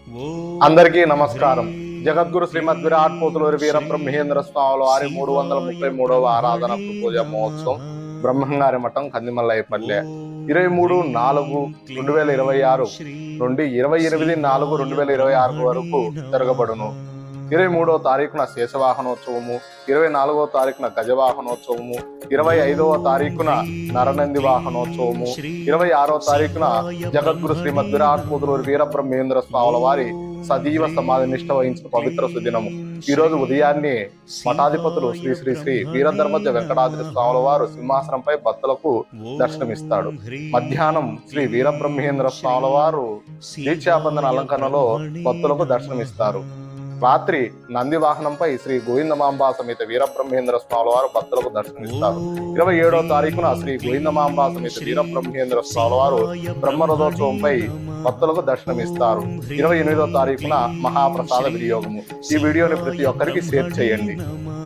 అందరికీ నమస్కారం. జగద్గురు శ్రీమద్ విరాట్ పోతులూరి వీరబ్రహ్మేంద్ర స్వాముల వారి 333వ ఆరాధన పూజ మహోత్సవం బ్రహ్మంగారి మఠం కందిమల్లయ్యపల్లె 23/4/2026 నుండి 28/4/2026 వరకు జరగబడును. 23వ తారీఖున శేషవాహనోత్సవము, 24వ తారీఖున గజవాహనోత్సవము, 25వ తారీఖున నరనంది వాహనోత్సవము, 26వ తారీఖున జగద్గురు శ్రీమద్ విరాట్ పోతులూరి వీరబ్రహ్మేంద్ర స్వాముల వారి సజీవ సమాధి నిష్ఠ వహించిన పవిత్ర సుదినము. ఈ రోజు ఉదయాన్నే మఠాధిపతులు శ్రీ శ్రీ శ్రీ వీరధర్మజ వెంకటాద్రి స్వాముల వారు సింహాసనంపై భక్తులకు దర్శనమిస్తాడు. మధ్యాహ్నం శ్రీ వీరబ్రహ్మేంద్ర స్వాముల వారు దీక్షాబంధన అలంకరణలో భక్తులకు దర్శనమిస్తారు. రాత్రి నంది వాహనంపై శ్రీ గోవిందమాంబా సమేత వీరబ్రహ్మేంద్ర స్వాముల వారు భక్తులకు దర్శనమిస్తారు. 27వ తారీఖున శ్రీ గోవిందమాంబా సమేత వీరబ్రహ్మేంద్ర స్వాముల వారు బ్రహ్మరథోత్సవంపై భక్తులకు దర్శనమిస్తారు. 28వ తారీఖున మహాప్రసాద వినియోగము. ఈ వీడియోని ప్రతి ఒక్కరికి షేర్ చేయండి.